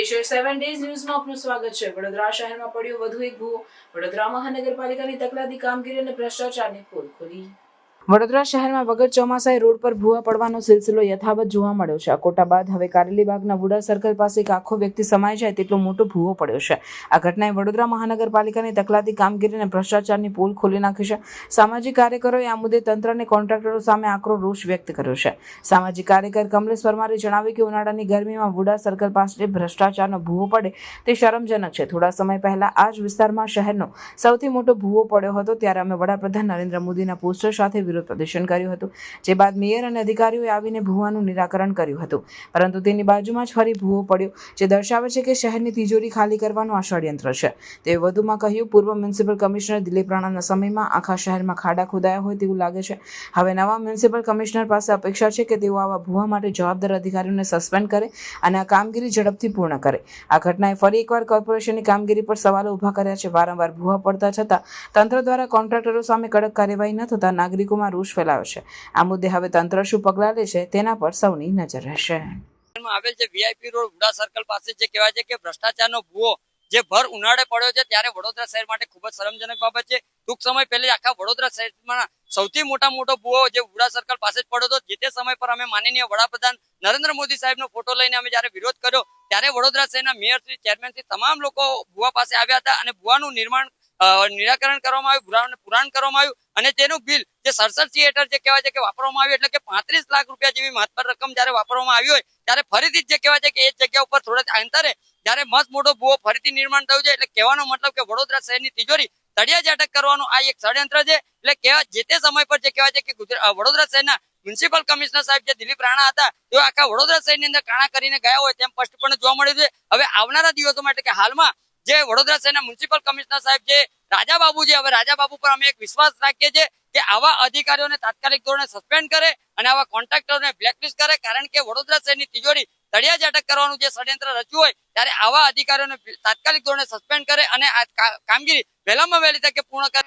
નમસ્તે 7 ડેઝ ન્યૂઝમાં આપનું સ્વાગત છે। વડોદરા શહેરમાં પડ્યો વધુ એક ભૂવો। વડોદરા મહાનગરપાલિકાની તકલાદી કામગીરી અને ભ્રષ્ટાચારની પોલ ખુલી। વડોદરા શહેરમાં વગર ચોમાસાએ રોડ પર ભૂવા પડવાનો સિલસિલો યથાવત જોવા મળ્યો છે। અકોટા બાદ હવે કારેલીબાગના વુડા સર્કલ પાસે એક આખો વ્યક્તિ સમાઈ જાય તેટલો મોટો ભૂવો પડ્યો છે। આ ઘટનાએ વડોદરા મહાનગરપાલિકાની તકલાદી કામગીરી અને ભ્રષ્ટાચારની પોલ ખોલી નાખી છે। સામાજિક કાર્યકરોએ આ મુદ્દે તંત્ર અને કોન્ટ્રાક્ટરો સામે આકરો રોષ વ્યક્ત કર્યો છે। સામાજિક કાર્યકર કમલેશ પરમારે જણાવ્યું કે ઉનાળાની ગરમીમાં વુડા સર્કલ પાસે ભ્રષ્ટાચારનો ભૂવો પડે તે શરમજનક છે। થોડા સમય પહેલા આ જ વિસ્તારમાં શહેરનો સૌથી મોટો ભૂવો પડ્યો હતો ત્યારે અમે વડાપ્રધાન નરેન્દ્ર મોદીના પોસ્ટર સાથે વિરોધ પ્રદર્શન કર્યું હતું, જે બાદ મેયર અને અધિકારીઓએ આવીને ભૂવાનું નિરાકરણ કર્યું હતું, પરંતુ તેની બાજુમાં જ ફરી ભૂવો પડ્યો, જે દર્શાવે છે કે શહેરની તિજોરી ખાલી કરવાનું આ ષડયંત્ર છે। તેઓ વધુમાં કહ્યું, પૂર્વ મ્યુનિસિપલ કમિશનર દિલીપ રાણાના સમયમાં આખા શહેરમાં ખાડા ખોદાયા હોય તેવું લાગે છે। હવે નવા મ્યુનિસિપલ કમિશનર પાસે અપેક્ષા છે કે તેઓ આવા ભૂવા માટે જવાબદાર અધિકારીઓને સસ્પેન્ડ કરે અને આ કામગીરી ઝડપથી પૂર્ણ કરે। આ ઘટનાએ ફરી એકવાર કોર્પોરેશનની કામગીરી પર સવાલો ઉભા કર્યા છે। વારંવાર ભૂવા પડતા છતાં તંત્ર દ્વારા કોન્ટ્રાક્ટરો સામે કડક કાર્યવાહી ન થતા નાગરિકોમાં રોષ ફેલાયો છે। આ મુદ્દે હવે તંત્ર શું પગલાં લે છે તેના પર સૌની નજર રહેશે। આવેલ જે વીઆઈપી રોડ વુડા સર્કલ પાસે જે કહેવાય છે કે ભ્રષ્ટાચારનો ભૂવો જે ભર ઉનાળે પડ્યો છે ત્યારે વડોદરા શહેર માટે ખૂબ જ શરમજનક બાબત છે। ટૂંક સમય પહેલા આખા વડોદરા શહેરમાં સૌથી મોટો ભૂવો જે વુડા સર્કલ પાસે જ પડ્યો હતો। જે તે સમય પર અમે માનનીય વડાપ્રધાન નરેન્દ્ર મોદી સાહેબનો ફોટો લઈને અમે જ્યારે વિરોધ કર્યો ત્યારે વડોદરા શહેરના મેયર શ્રી, ચેરમેન શ્રી તમામ લોકો ભૂવા પાસે આવ્યા હતા અને ભૂવાનું નિરાકરણ કરવામાં આવ્યું, પુરાણ કરવામાં આવ્યું અને તેનું બિલ જે 67 હેઠળ જે કહેવાય છે કે વાપરવામાં આવ્યું, એટલે કે 35 લાખ રૂપિયા જેવી મહત્તર રકમ જ્યારે વાપરવામાં આવી હોય ત્યારે ફરીથી જે કહેવાય છે કે એ જગ્યા ઉપર થોડા અંતરે જ્યારે મસ્ત મોટો ભૂવો ફરીથી નિર્માણ થયું છે। એટલે કહેવાનો મતલબ કે વડોદરા શહેરની તિજોરી તળિયા ઝાટક કરવાનું આ એક ષડયંત્ર છે। એટલે જે તે સમય પર જે કહેવાય છે કે વડોદરા શહેરના મ્યુનિસિપલ કમિશનર સાહેબ જે દિલીપ રાણા હતા તેઓ આખા વડોદરા શહેરની અંદર કાણા કરીને ગયા હોય તેમ સ્પષ્ટપણે જોવા મળ્યું છે। હવે આવનારા દિવસોમાં એટલે કે હાલમાં જે વડોદરા શહેરના મ્યુનિસિપલ કમિશનર સાહેબ જે રાજાબાબુ છે, હવે રાજાબાબુ પર અમે એક વિશ્વાસ રાખીએ છીએ કે આવા અધિકારીઓને તાત્કાલિક ધોરણે સસ્પેન્ડ કરે અને આવા કોન્ટ્રાક્ટરોને બ્લેકલિસ્ટ કરે, કારણ કે વડોદરા શહેરની તિજોરી તળિયા ઝાટક કરવાનું જે ષડયંત્ર રચ્યું હોય ત્યારે આવા અધિકારીઓને તાત્કાલિક ધોરણે સસ્પેન્ડ કરે અને આ કામગીરી વહેલામાં વહેલી તકે પૂર્ણ કરે।